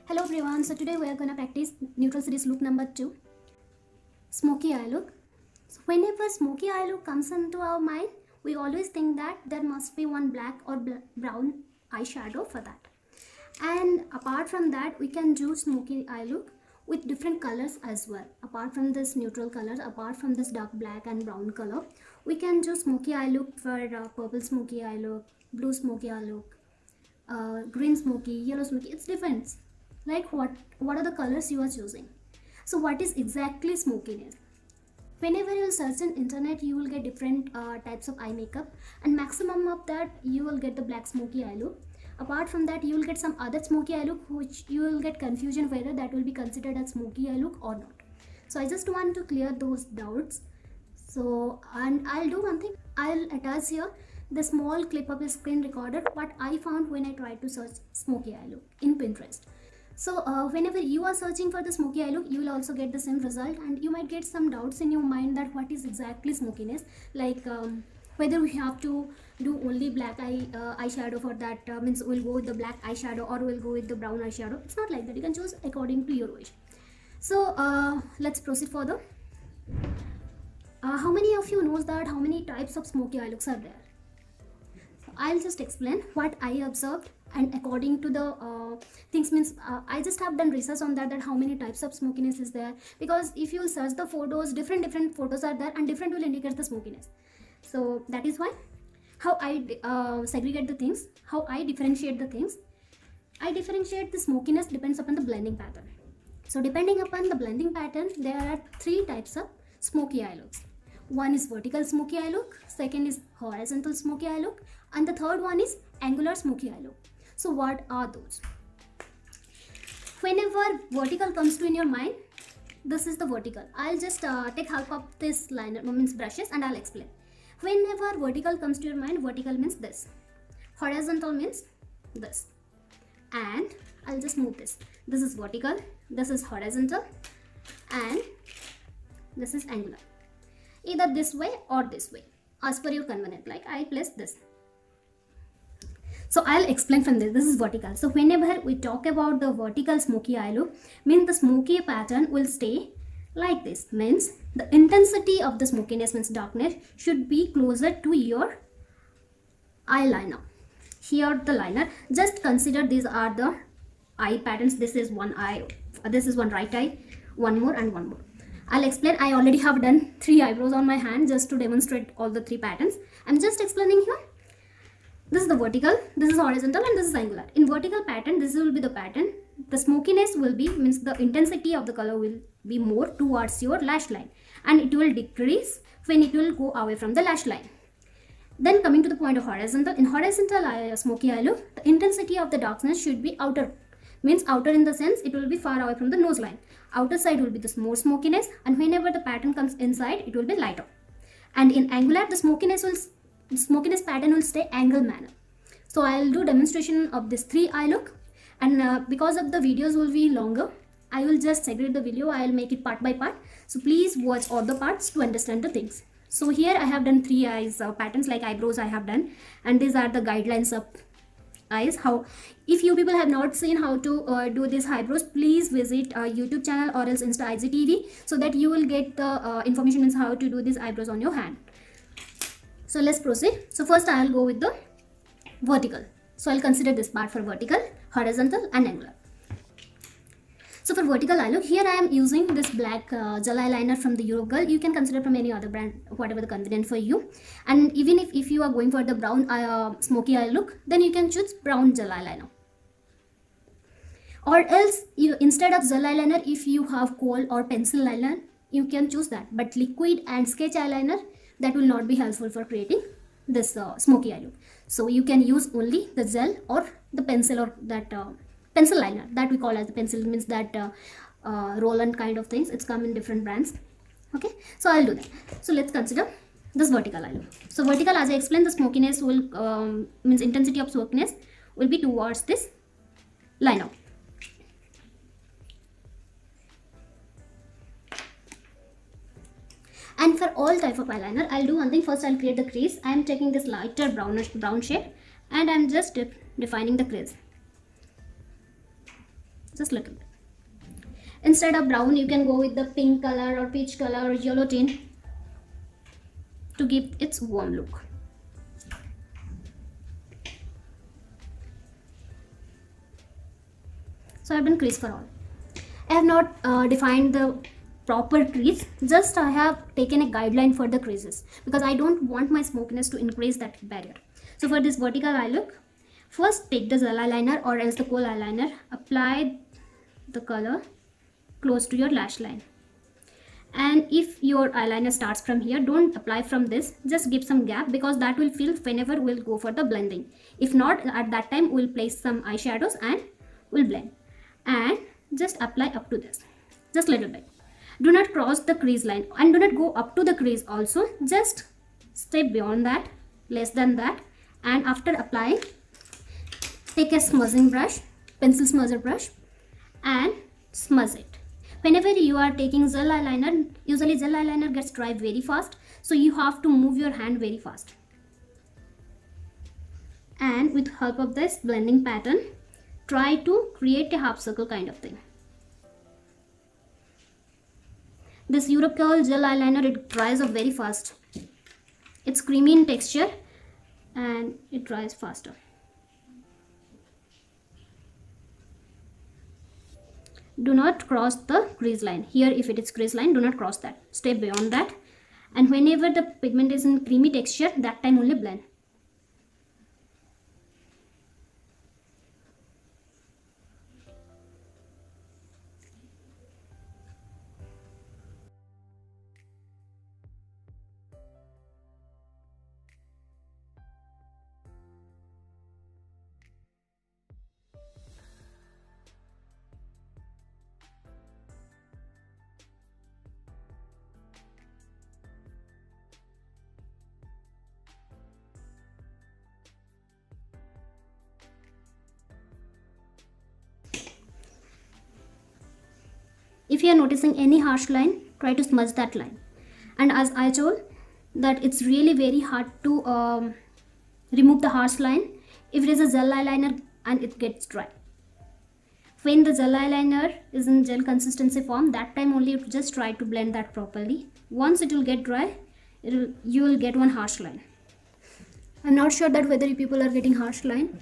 Hello everyone, so today we are going to practice neutral series look number 2, smoky eye look. So whenever smoky eye look comes into our mind, we always think that there must be one black or brown eyeshadow for that. And apart from that, we can do smoky eye look with different colors as well. Apart from this neutral colors, apart from this dark black and brown color, we can do smoky eye look for purple smoky eye look, blue smoky eye look, green smoky, yellow smoky. It's different. Like what are the colors you are choosing. So what is exactly smokiness? Whenever you search on internet, you will get different types of eye makeup, and maximum of that you will get the black smoky eye look. Apart from that, you will get some other smoky eye look which you will get confusion whether that will be considered as smoky eye look or not. So I just want to clear those doubts. So, and I'll do one thing, I'll attach here the small clip of a screen recorder what I found when I tried to search smoky eye look in Pinterest. So whenever you are searching for the smoky eye look, you will also get the same result, and you might get some doubts in your mind that what is exactly smokiness, like whether we have to do only black eyeshadow for that, means we'll go with the black eyeshadow or we'll go with the brown eyeshadow. It's not like that. You can choose according to your wish. So let's proceed further. How many of you knows that how many types of smoky eye looks are there? So I'll just explain what I observed, and according to the things, means I just have done research on that how many types of smokiness is there, because if you search the photos, different photos are there and different will indicate the smokiness. So that is why how I segregate the things, how I differentiate the things. I differentiate the smokiness depends upon the blending pattern. So depending upon the blending pattern, there are three types of smoky eye looks. One is vertical smoky eye look, second is horizontal smoky eye look, and the third one is angular smoky eye look. So what are those? Whenever vertical comes to in your mind, this is the vertical. I'll just take help of this liner, means brushes, and I'll explain. Whenever vertical comes to your mind, vertical means this, horizontal means this, and I'll just move this. This is vertical, this is horizontal, and this is angular. Either this way or this way, as per your convenience. Like I place this. So I'll explain from this. This is vertical. So whenever we talk about the vertical smoky eye look, means the smoky pattern will stay like this. Means the intensity of the smokiness, means darkness, should be closer to your eyeliner. Here the liner. Just consider these are the eye patterns. This is one eye. This is one right eye. One more and one more. I'll explain. I already have done 3 eyebrows on my hand just to demonstrate all the 3 patterns. I'm just explaining here. This is the vertical, this is horizontal, and this is angular. In vertical pattern, this will be the pattern. The smokiness will be, means the intensity of the color will be more towards your lash line, and it will decrease when it will go away from the lash line. Then coming to the point of horizontal, in horizontal smoky eye look, the intensity of the darkness should be outer. Means outer in the sense it will be far away from the nose line. Outer side will be the more smokiness, and whenever the pattern comes inside, it will be lighter. And in angular, the smokiness pattern will stay angle manner. So I'll do demonstration of this 3 eye look, and because of the videos will be longer, I will just segregate the video. I'll make it part by part. So please watch all the parts to understand the things. So here I have done 3 eyes patterns, like eyebrows I have done, and these are the guidelines of eyes. How, if you people have not seen how to do these eyebrows, please visit YouTube channel or else Insta IGTV, so that you will get the information on how to do these eyebrows on your hand. So let's proceed. So first I'll go with the vertical. So I'll consider this part for vertical, horizontal, and angular. So for vertical eye look, here I am using this black gel eyeliner from the Eurogirl. You can consider from any other brand, whatever the convenient for you. And even if you are going for the brown smoky eye look, then you can choose brown gel eyeliner. Or else, instead of gel eyeliner, if you have kohl or pencil eyeliner, you can choose that. But liquid and sketch eyeliner, that will not be helpful for creating this smoky eye look. So you can use only the gel or the pencil, or that pencil liner that we call as the pencil, means that roll-on kind of things. It's come in different brands. Okay, so I'll do that. So let's consider this vertical eye look. So vertical, as I explained, the smokiness will means intensity of smokiness will be towards this liner. And for all type of eyeliner, I'll do one thing. First I'll create the crease. I am taking this lighter brown shade, and I'm just defining the crease. just little bit. Instead of brown, you can go with the pink color or peach color or yellow tint to give its warm look. So I've done crease for all. I have not defined the proper crease, just I have taken a guideline for the creases because I don't want my smokiness to increase that barrier. So for this vertical eye look, first take the gel eyeliner or else the kohl eyeliner, apply the color close to your lash line. And if your eyeliner starts from here, don't apply from this, just give some gap because that will fill whenever we'll go for the blending. If not, at that time we'll place some eyeshadows and we'll blend. And just apply up to this, just little bit. Do not cross the crease line and do not go up to the crease also, just stay beyond that, less than that. And after applying, take a smudging brush, pencil smudger brush, and smudge it. Whenever you are taking gel eyeliner, usually gel eyeliner gets dry very fast, so you have to move your hand very fast. And with help of this blending pattern, try to create a half circle kind of thing. This Europe-Curl gel eyeliner, it dries up very fast. It's creamy in texture and it dries faster. Do not cross the crease line. Here if it is crease line, do not cross that. Stay beyond that. And whenever the pigment is in creamy texture, that time only blend. If you are noticing any harsh line, try to smudge that line. And as I told that it's really very hard to remove the harsh line if it is a gel eyeliner and it gets dry. When the gel eyeliner is in gel consistency form, that time only you just try to blend that properly. Once it will get dry, you will get one harsh line. I'm not sure that whether you people are getting harsh line.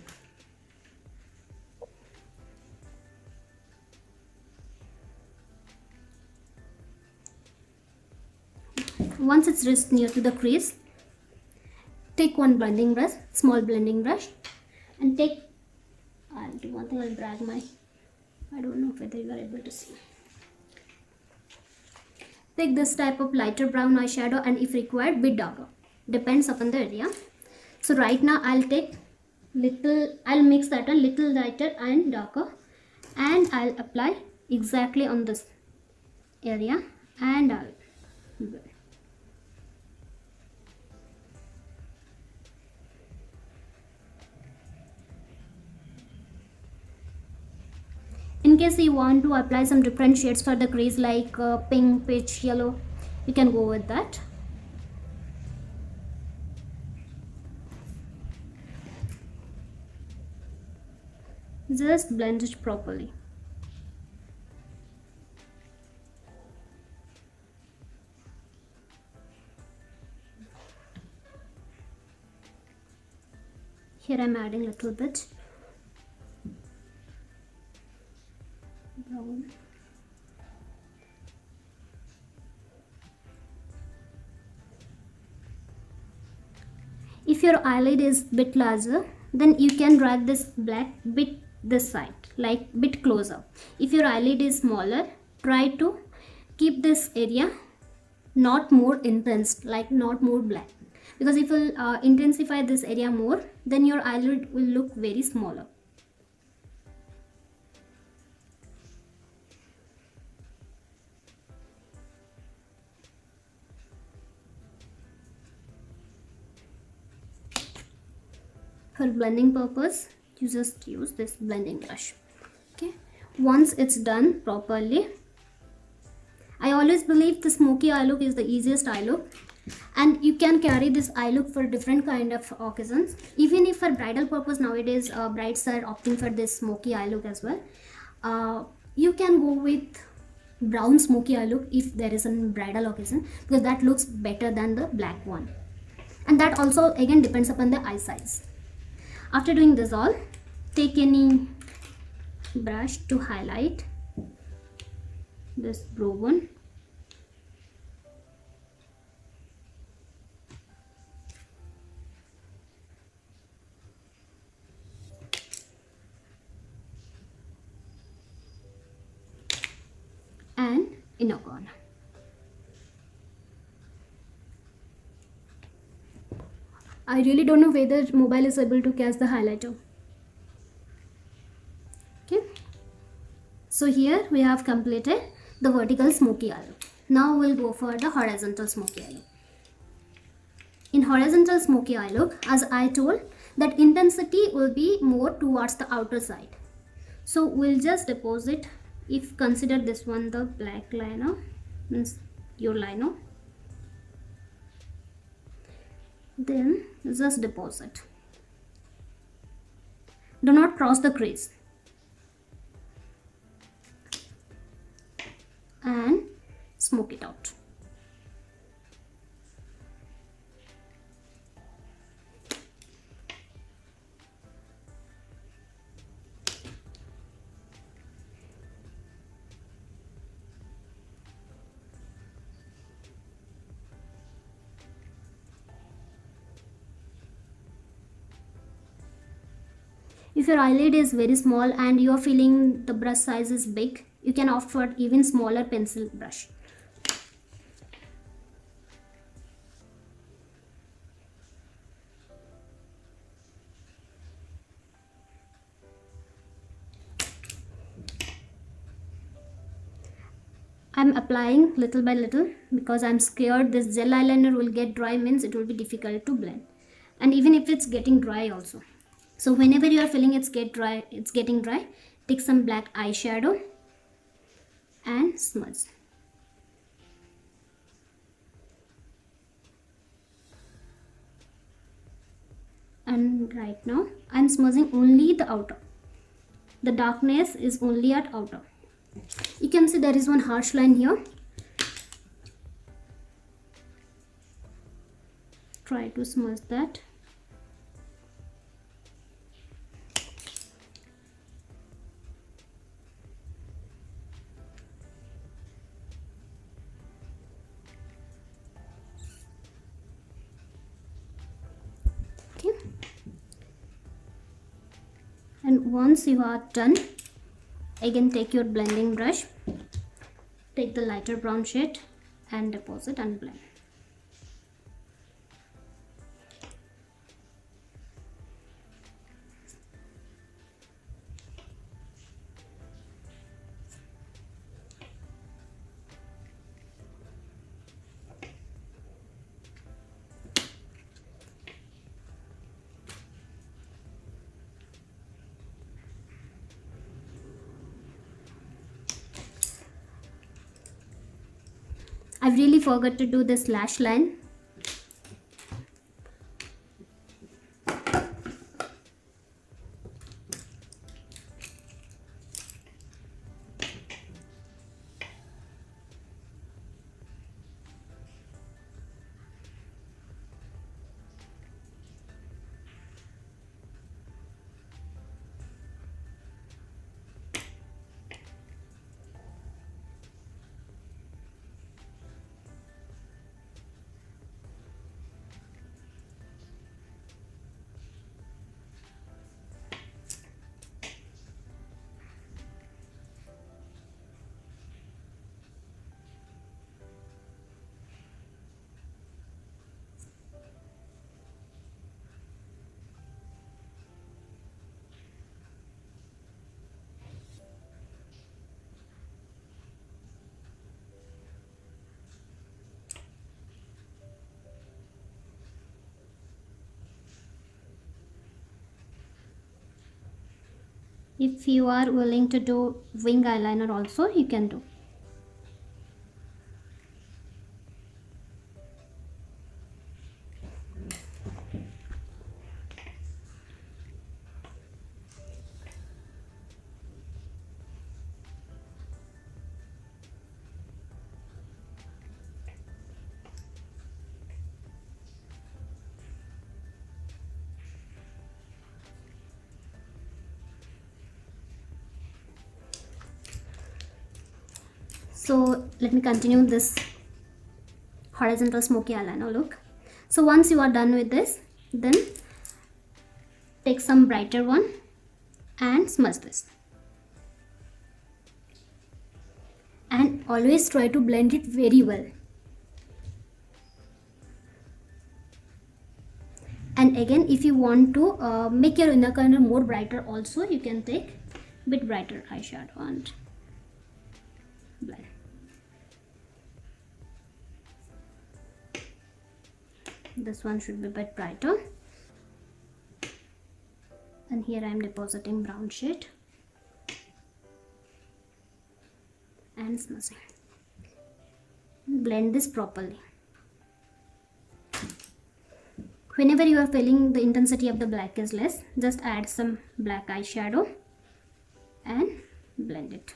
Once it's reached near to the crease, take one blending brush, small blending brush, and take, I'll do one thing, I'll drag my, I don't know whether you are able to see. Take this type of lighter brown eyeshadow and if required, bit darker. Depends upon the area. So right now I'll take little, I'll mix that a little lighter and darker, and I'll apply exactly on this area, and I'll blend. In case you want to apply some different shades for the crease like pink, peach, yellow, you can go with that. Just blend it properly. Here I'm adding a little bit brown. If your eyelid is bit larger, then you can drag this black bit this side, like bit closer. If your eyelid is smaller, try to keep this area not more intense, like not more black, because if you intensify this area more, then your eyelid will look very smaller. For blending purpose, you just use this blending brush. Okay, once it's done properly, I always believe the smoky eye look is the easiest eye look, and you can carry this eye look for different kind of occasions. Even if for bridal purpose nowadays brides are opting for this smoky eye look as well. can go with brown smoky eye look if there is a bridal occasion, because that looks better than the black one, and that also again depends upon the eye size. After doing this all, take any brush to highlight this brow bone. And inner corner. I really don't know whether mobile is able to catch the highlighter. Okay. So here we have completed the vertical smoky eye look. Now we'll go for the horizontal smoky eye look. In horizontal smoky eye look, as I told, that intensity will be more towards the outer side. So we'll just deposit, if consider this one the black liner, means your liner, then just deposit. Do not cross the crease. And smoke it out. If your eyelid is very small and you are feeling the brush size is big, you can opt for even smaller pencil brush. I'm applying little by little because I'm scared this gel eyeliner will get dry, means it will be difficult to blend. And even if it's getting dry also. So whenever you are feeling it's getting dry, take some black eyeshadow and smudge. And right now I'm smudging only the outer. The darkness is only at outer. You can see there is one harsh line here. Try to smudge that. And once you are done, again take your blending brush, take the lighter brown shade and deposit and blend. I really forgot to do this lash line. If you are willing to do wing eyeliner also, you can do. So let me continue this horizontal smoky eyeliner look. So once you are done with this, then take some brighter one and smudge this. And always try to blend it very well. And again, if you want to make your inner corner more brighter also, you can take a bit brighter eyeshadow and blend. This one should be a bit brighter. And here I am depositing brown shade and smudging. Blend this properly. Whenever you are feeling the intensity of the black is less, just add some black eyeshadow and blend it.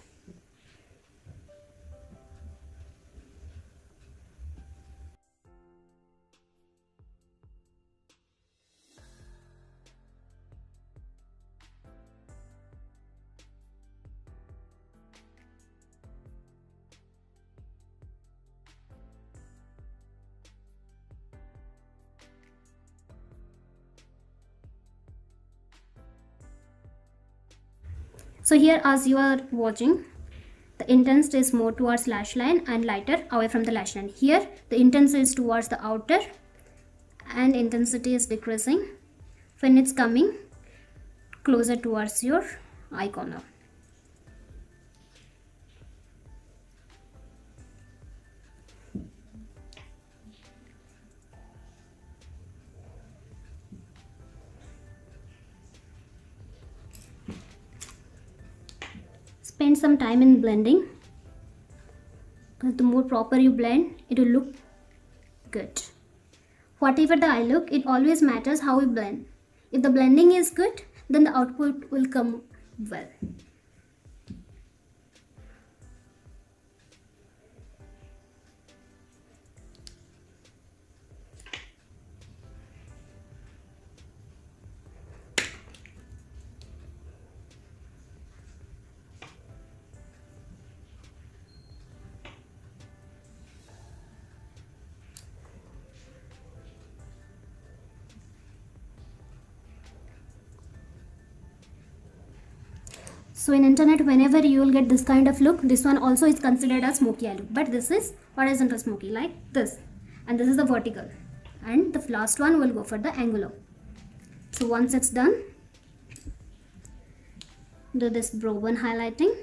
So here, as you are watching, the intense is more towards lash line and lighter away from the lash line. Here the intense is towards the outer and intensity is decreasing when it's coming closer towards your eye corner. Spend some time in blending, because the more proper you blend, it will look good. Whatever the eye look, it always matters how we blend. If the blending is good, then the output will come well. So in internet, whenever you will get this kind of look, this one also is considered as smoky eye look, but this is horizontal smoky like this, and this is the vertical, and the last one will go for the angular. So once it's done, do this brow bone highlighting,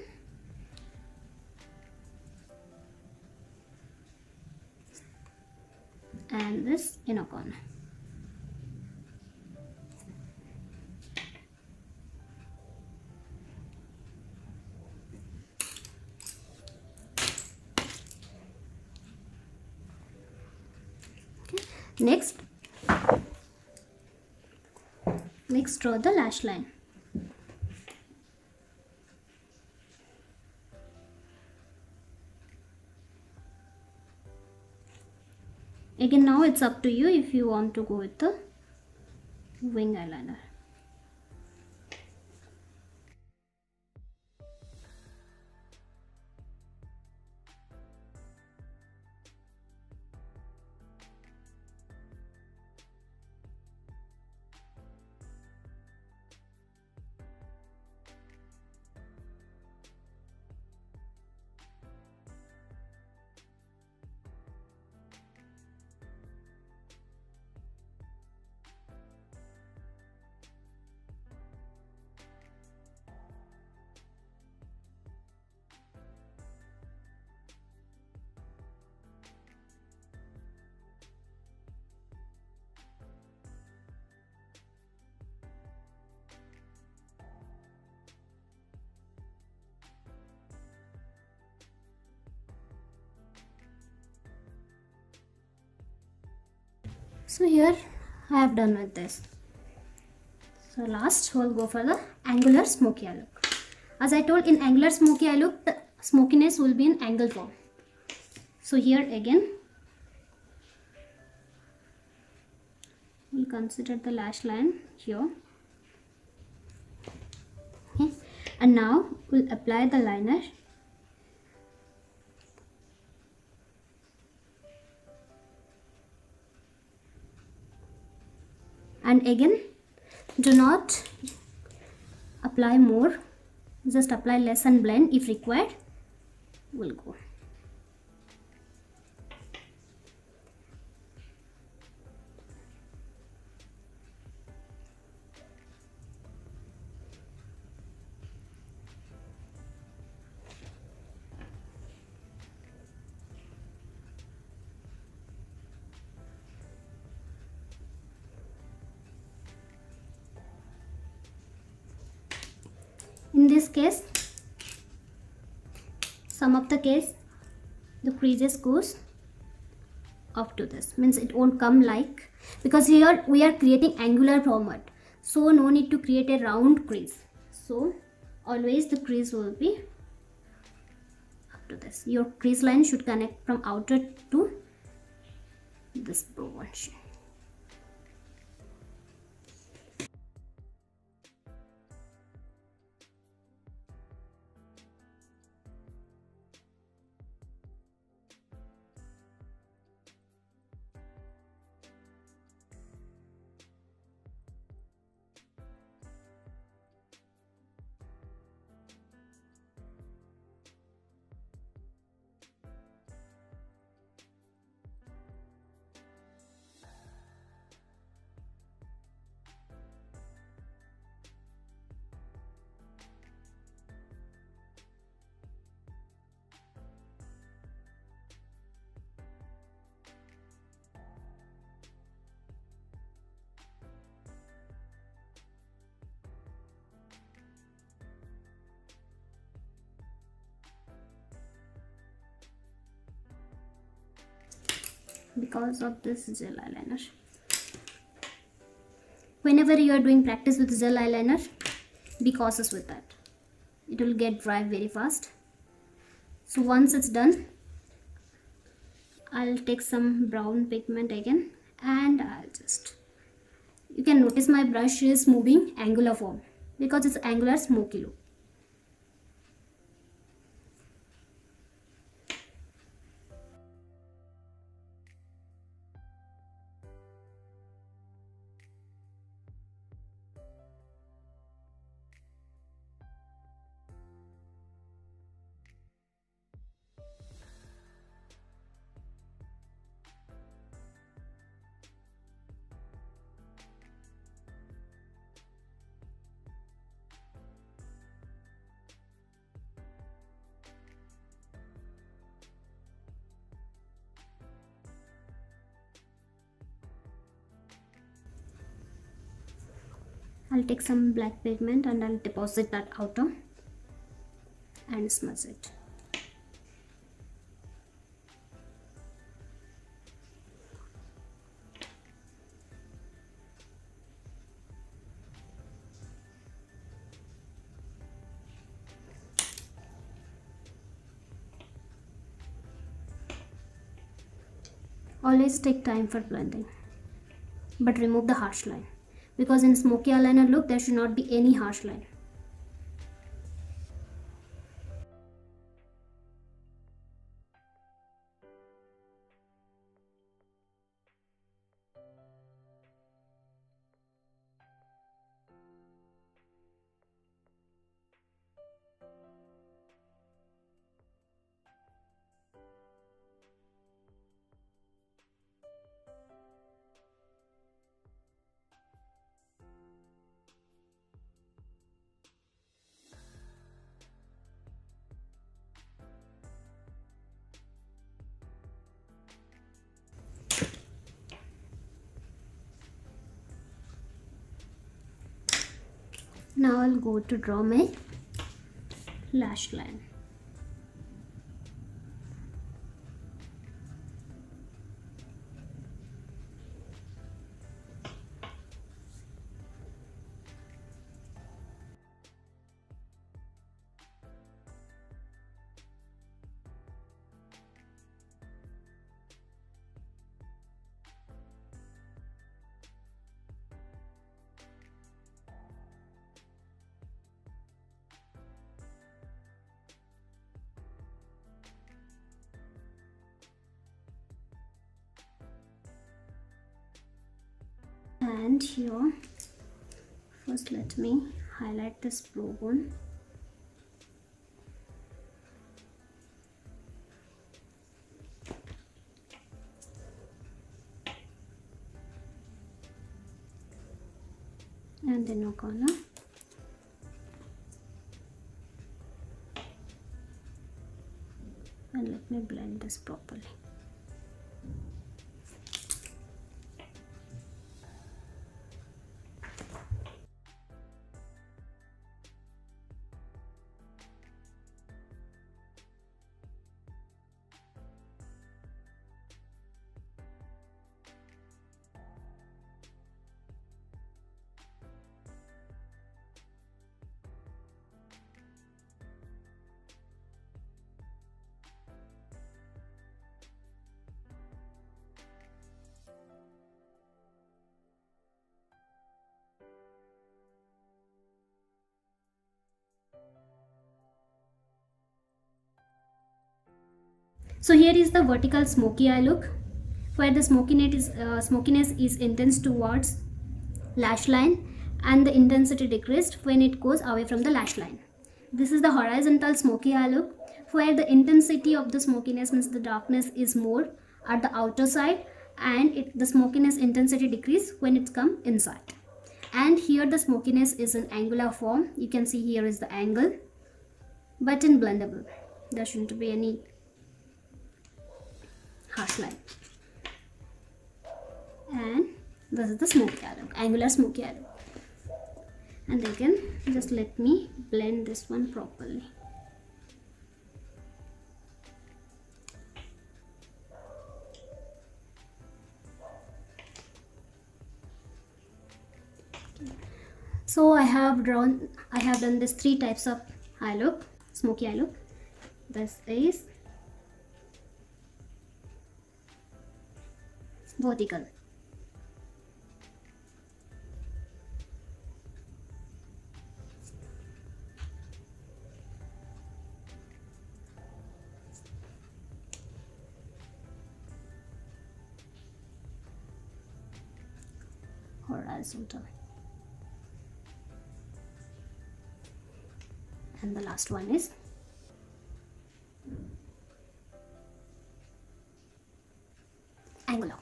and this inner corner. Next draw the lash line. Again, now it's up to you if you want to go with the wing eyeliner. So here I have done with this. So last we'll go for the angular smoky eye look. As I told, in angular smoky eye look, the smokiness will be in angle form. So here again, we'll consider the lash line here. Okay. And now we'll apply the liner And again, do not apply more, just apply less and blend. If required, we'll go. In this case, some of the case the creases goes up to this, means it won't come like, because here we are creating angular format, so no need to create a round crease. So always the crease will be up to this. Your crease line should connect from outer to this portion. Because of this gel eyeliner, whenever you are doing practice with gel eyeliner, be cautious with that. It will get dry very fast. So once it's done, I'll take some brown pigment again, and I'll just, you can notice my brush is moving angular form because it's angular smoky look. I'll take some black pigment and I'll deposit that outer and smudge it. Always take time for blending, but remove the harsh line, because in smoky eyeliner look there should not be any harsh line. Now I'll go to draw my lash line. And here, first let me highlight this blue one. And then no color. And let me blend this properly. So here is the vertical smoky eye look, where the smokiness is intense towards lash line and the intensity decreased when it goes away from the lash line. This is the horizontal smoky eye look, where the intensity of the smokiness, means the darkness, is more at the outer side and the smokiness intensity decrease when it's come inside. And here the smokiness is in angular form. You can see here is the angle, but in blendable. There shouldn't be any harsh line. And this is the smoky eye look, angular smoky eye look. And again, just let me blend this one properly. So I have done this 3 types of eye look, smoky eye look. This is vertical. Horizontal. And the last one is angular.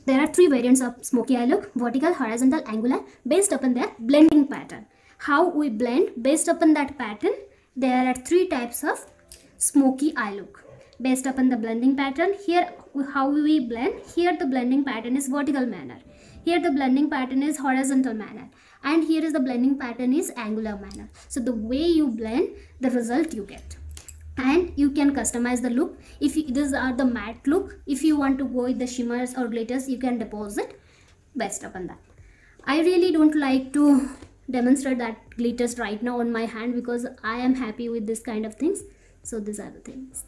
There are 3 variants of smoky eye look: vertical, horizontal, angular, based upon their blending pattern. How we blend based upon that pattern? There are 3 types of smoky eye look based upon the blending pattern. Here, how we blend? Here the blending pattern is vertical manner. Here the blending pattern is horizontal manner. And here is the blending pattern is angular manner. So the way you blend, the result you get. And you can customize the look. If these are the matte look, if you want to go with the shimmers or glitters, you can deposit based upon that. I really don't like to demonstrate that glitters right now on my hand because I am happy with this kind of things. So these are the things.